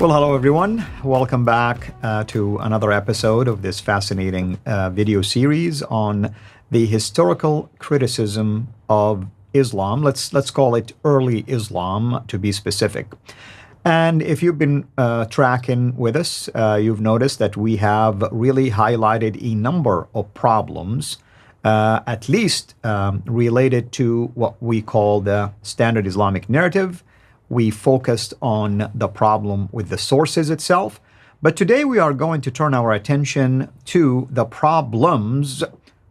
Well, hello everyone. Welcome back to another episode of this fascinating video series on the historical criticism of Islam. Let's call it early Islam to be specific. And if you've been tracking with us, you've noticed that we have really highlighted a number of problems, at least related to what we call the standard Islamic narrative. We focused on the problem with the sources itself. But today we are going to turn our attention to the problems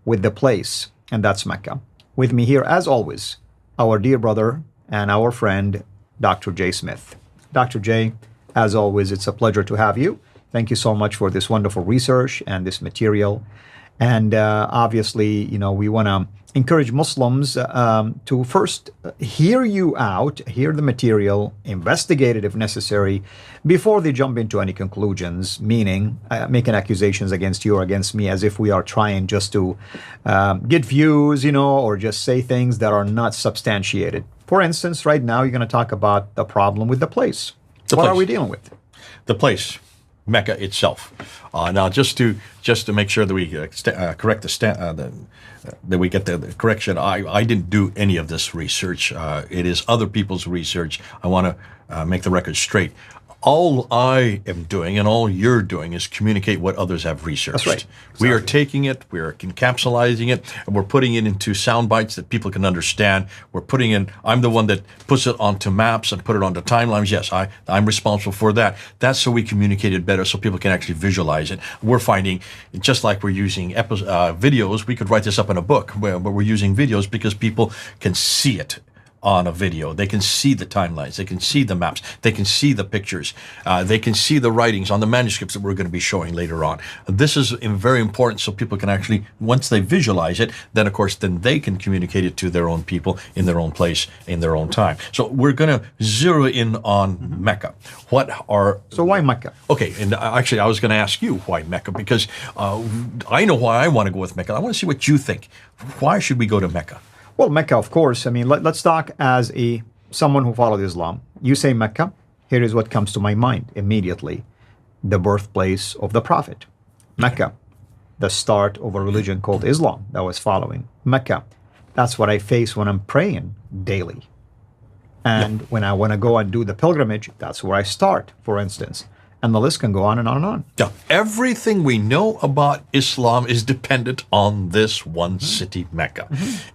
with the place, and that's Mecca. With me here, as always, our dear brother and our friend, Dr. J. Smith. Dr. J, as always, it's a pleasure to have you. Thank you so much for this wonderful research and this material. And obviously, we want to encourage Muslims to first hear you out, hear the material, investigate it if necessary, before they jump into any conclusions, meaning making accusations against you or against me as if we are trying just to get views, or just say things that are not substantiated. For instance, right now, you're going to talk about the problem with the place. What are we dealing with? The place. Mecca itself. Now, just to make sure that we correct that we get the correction, I didn't do any of this research. It is other people's research. I want to make the record straight. All I am doing and all you're doing is communicate what others have researched. That's right. Exactly. We are taking it, we're encapsulating it, and we're putting it into sound bites that people can understand. I'm the one that puts it onto maps and put it onto timelines. Yes, I'm responsible for that. That's so we communicate it better so people can actually visualize it. We're finding, just like we're using videos, we could write this up in a book, but we're using videos because people can see it on a video. They can see the timelines. They can see the maps. They can see the pictures. They can see the writings on the manuscripts that we're going to be showing later on. This is very important so people can actually, once they visualize it, then of course, then they can communicate it to their own people in their own place, in their own time. So we're going to zero in on Mecca. So why Mecca? Okay, and actually I was going to ask you why Mecca, because I know why I want to go with Mecca. I want to see what you think. Why should we go to Mecca? Well, Mecca, of course. I mean, let's talk as someone who followed Islam. You say Mecca, here is what comes to my mind immediately. The birthplace of the Prophet. Mecca, the start of a religion called Islam that was following. Mecca, that's what I face when I'm praying daily. And when I want to go and do the pilgrimage, that's where I start, for instance. And the list can go on and on and on. Now, everything we know about Islam is dependent on this one city, Mecca.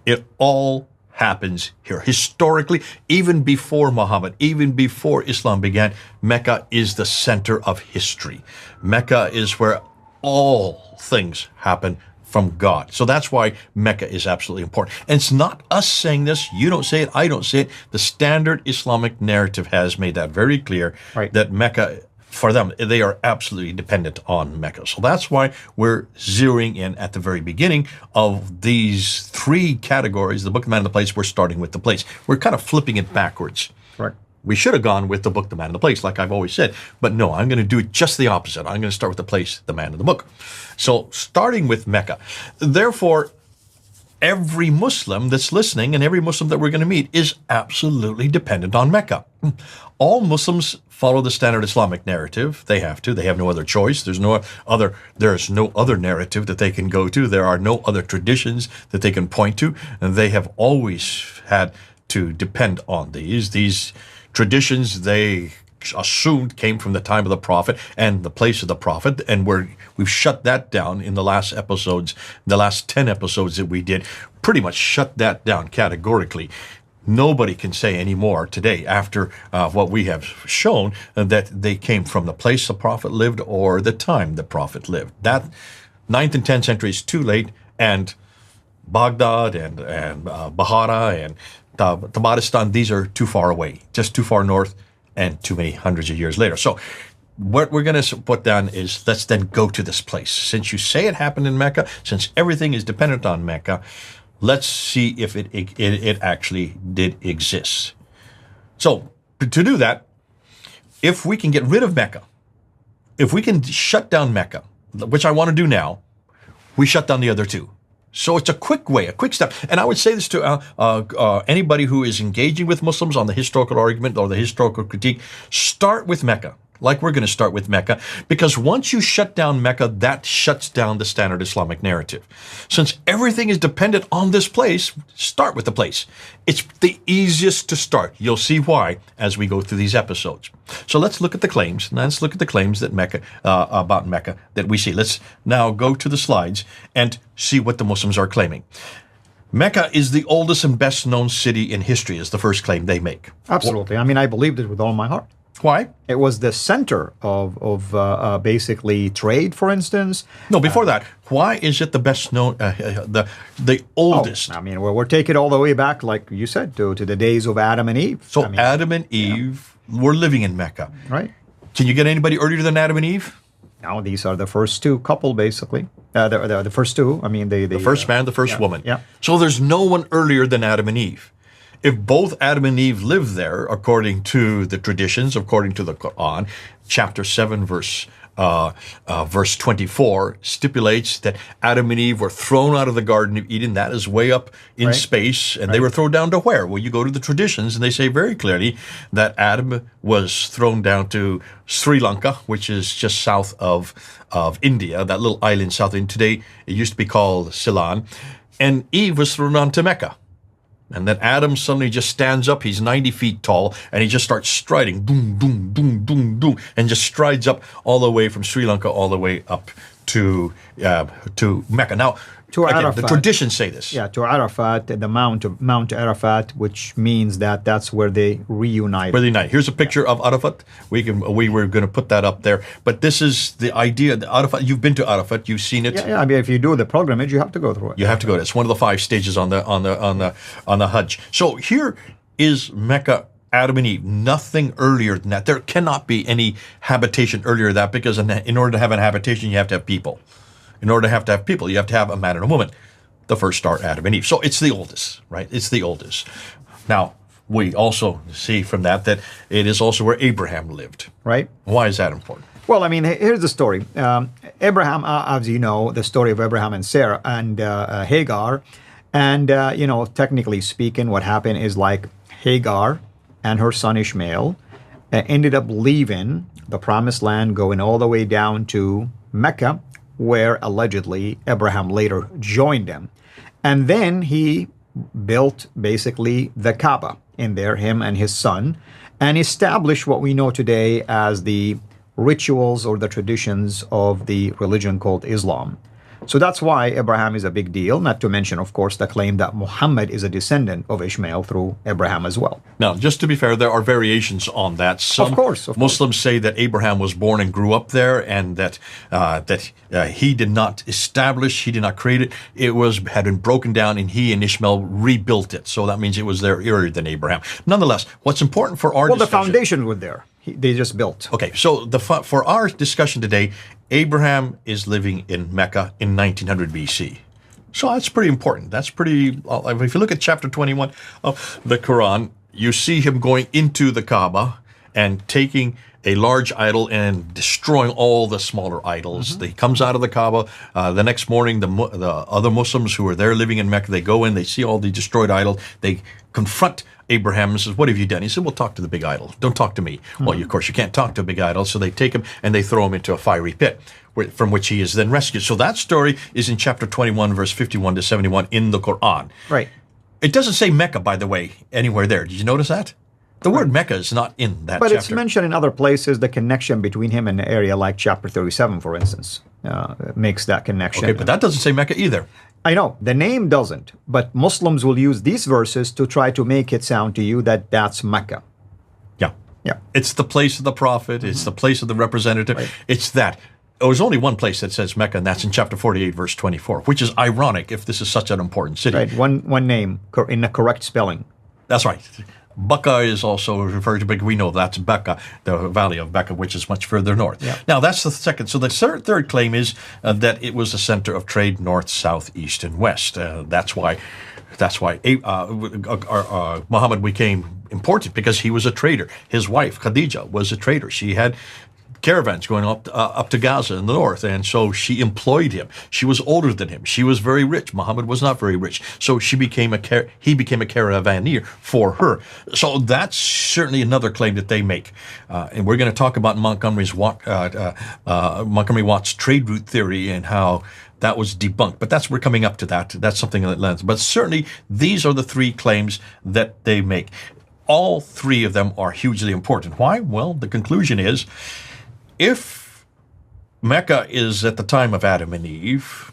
It all happens here. Historically, even before Muhammad, even before Islam began, Mecca is the center of history. Mecca is where all things happen from God. So that's why Mecca is absolutely important. And it's not us saying this. You don't say it. I don't say it. The standard Islamic narrative has made that very clear, right, that Mecca, for them, they are absolutely dependent on Mecca. So that's why we're zeroing in at the very beginning of these three categories. The book, the man, and the place. We're starting with the place. We're kind of flipping it backwards. Right. We should have gone with the book, the man, and the place, like I've always said. But no, I'm going to do it just the opposite. I'm going to start with the place, the man, and the book. So starting with Mecca. Therefore, every Muslim that's listening and every Muslim that we're going to meet is absolutely dependent on Mecca. All Muslims follow the standard Islamic narrative. They have to. They have no other choice. There's no other narrative that they can go to. There are no other traditions that they can point to. And they have always had to depend on these traditions. They assumed came from the time of the Prophet and the place of the Prophet, and we've shut that down in the last episodes. The last 10 episodes that we did pretty much shut that down categorically. Nobody can say anymore today, after what we have shown, that they came from the place the Prophet lived or the time the Prophet lived. That 9th and 10th century is too late, and Baghdad and Bahara and Tabaristan, these are too far away, just too far north, and too many hundreds of years later. So what we're going to put down is, let's then go to this place. Since you say it happened in Mecca, since everything is dependent on Mecca, let's see if it actually did exist. So to do that, if we can get rid of Mecca, if we can shut down Mecca, which I want to do now, we shut down the other two. So it's a quick way, a quick step. And I would say this to anybody who is engaging with Muslims on the historical argument or the historical critique: start with Mecca. like we're going to start with Mecca, because once you shut down Mecca, that shuts down the standard Islamic narrative. Since everything is dependent on this place, start with the place. It's the easiest to start. You'll see why as we go through these episodes. So let's look at the claims. Let's look at the claims that Mecca about Mecca that we see. Let's now go to the slides and see what the Muslims are claiming. Mecca is the oldest and best known city in history, is the first claim they make. Absolutely. I mean, I believed it with all my heart. Why? It was the center of basically trade, for instance. No, before that, why is it the best known, the oldest? I mean, we're taking it all the way back, like you said, to the days of Adam and Eve. So I mean, Adam and Eve were living in Mecca. right? Can you get anybody earlier than Adam and Eve? Now these are the first two couple, basically. The first two. I mean, The first man, the first woman. Yeah. So there's no one earlier than Adam and Eve. If both Adam and Eve lived there, according to the traditions, according to the Quran, chapter 7, verse 24 stipulates that Adam and Eve were thrown out of the Garden of Eden. That is way up in Right. space. And they were thrown down to where? Well, you go to the traditions and they say very clearly that Adam was thrown down to Sri Lanka, which is just south of India, that little island south of India. Today, it used to be called Ceylon. And Eve was thrown down to Mecca. And then Adam suddenly just stands up. He's 90 feet tall, and he just starts striding, boom, boom, boom, boom, boom, and just strides up all the way from Sri Lanka all the way up to Mecca. Now, To again, the Arafat. traditions say this. Yeah, to Arafat, the Mount Arafat, which means that's where they reunite. Really nice. Here's a picture of Arafat. We were going to put that up there, but this is the idea. The Arafat. You've been to Arafat. You've seen it. Yeah. I mean, if you do the pilgrimage, you have to go through it. You have to go. It's one of the 5 stages on the Hajj. So here is Mecca, Adam and Eve. Nothing earlier than that. There cannot be any habitation earlier than that, because in order to have an habitation, you have to have people. In order to have people, you have to have a man and a woman. The first start, Adam and Eve. So it's the oldest, right? It's the oldest. Now, we also see from that it is also where Abraham lived. Right. Why is that important? Well, I mean, here's the story. Abraham, as you know, the story of Abraham and Sarah and Hagar. And, technically speaking, what happened is like Hagar and her son Ishmael ended up leaving the promised land, going all the way down to Mecca, where allegedly Abraham later joined them. And then he built basically the Kaaba in there, him and his son, and established what we know today as the rituals or the traditions of the religion called Islam. So that's why Abraham is a big deal, not to mention, of course, the claim that Muhammad is a descendant of Ishmael through Abraham as well. Now, just to be fair, there are variations on that. Some Of course. Muslims say that Abraham was born and grew up there, and that he did not establish, he did not create it. It had been broken down, and he and Ishmael rebuilt it. So that means it was there earlier than Abraham. Nonetheless, what's important for our Well, the discussion, foundations were there. They just built. Okay, so for our discussion today, Abraham is living in Mecca in 1900 BC. So that's pretty important. That's pretty, if you look at chapter 21 of the Quran, you see him going into the Kaaba and taking a large idol and destroying all the smaller idols. He comes out of the Kaaba. The next morning, the other Muslims who are there living in Mecca, they go in, they see all the destroyed idols. They confront Abraham and says, "What have you done?" He said, "Well, talk to the big idol. Don't talk to me." Well, of course, you can't talk to a big idol. So they take him and they throw him into a fiery pit from which he is then rescued. So that story is in chapter 21, verse 51 to 71 in the Quran. Right. It doesn't say Mecca, by the way, anywhere there. Did you notice that? The word Mecca is not in that But chapter. it's mentioned in other places, the connection between him and the area, like chapter 37, for instance, makes that connection. Okay, but that doesn't say Mecca either. I know, the name doesn't, but Muslims will use these verses to try to make it sound to you that that's Mecca. Yeah. Yeah. It's the place of the prophet. It's the place of the representative. It's that. There's only one place that says Mecca, and that's in chapter 48, verse 24, which is ironic if this is such an important city. Right, one name in the correct spelling. That's right. Becca is also referred to, but we know that's Becca, the valley of Becca, which is much further north. Yeah. Now, that's the second. So the third claim is that it was a center of trade north, south, east, and west. That's why Muhammad became important, because he was a trader. His wife, Khadija, was a trader. She had caravans going up to Gaza in the north, and so she employed him. She was older than him. She was very rich. Muhammad was not very rich, so he became a caravaneer for her. So that's certainly another claim that they make, and we're going to talk about Montgomery Watt's trade route theory and how that was debunked. But we're coming up to that. That's something that lends. But certainly these are the three claims that they make. All three of them are hugely important. Why? Well, the conclusion is, if Mecca is at the time of Adam and Eve,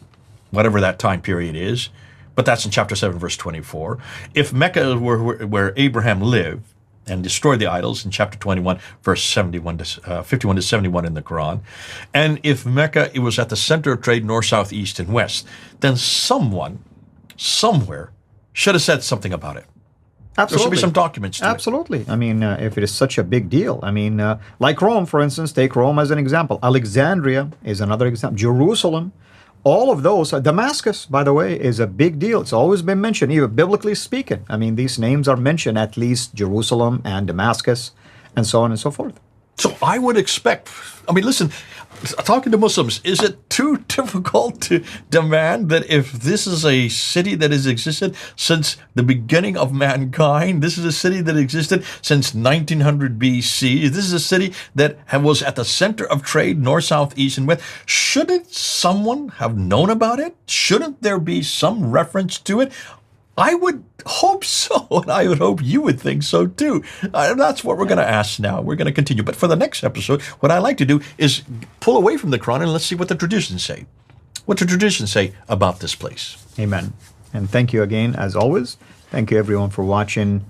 whatever that time period is, but that's in chapter 7, verse 24. If Mecca were where Abraham lived and destroyed the idols in chapter 21, verse 51 to 71 in the Quran, and if Mecca it was at the center of trade north, south, east, and west, then someone, somewhere, should have said something about it. Absolutely. There should be some documents to Absolutely. I mean, if it is such a big deal. I mean, like Rome, for instance, take Rome as an example. Alexandria is another example. Jerusalem, all of those. Damascus, by the way, is a big deal. It's always been mentioned, even biblically speaking. I mean, these names are mentioned, at least Jerusalem and Damascus, and so on and so forth. So I would expect, I mean, listen, talking to Muslims, is it too difficult to demand that if this is a city that has existed since the beginning of mankind, this is a city that existed since 1900 BC, this is a city that was at the center of trade, north, south, east, and west, shouldn't someone have known about it? Shouldn't there be some reference to it? I would hope so, and I would hope you would think so too. That's what we're going to ask now. We're going to continue. But for the next episode, what I like to do is pull away from the Quran and let's see what the traditions say. What the traditions say about this place. Amen. And thank you again, as always. Thank you, everyone, for watching.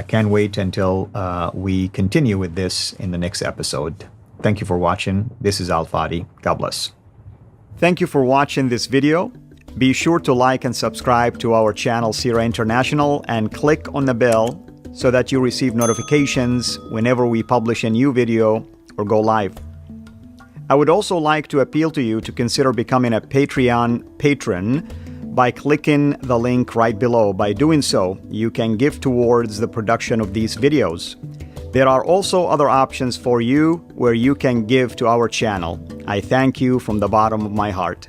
Can't wait until we continue with this in the next episode. Thank you for watching. This is Al Fadi. God bless. Thank you for watching this video. Be sure to like and subscribe to our channel, Sira International, and click on the bell so that you receive notifications whenever we publish a new video or go live. I would also like to appeal to you to consider becoming a Patreon patron by clicking the link right below. By doing so, you can give towards the production of these videos. There are also other options for you where you can give to our channel. I thank you from the bottom of my heart.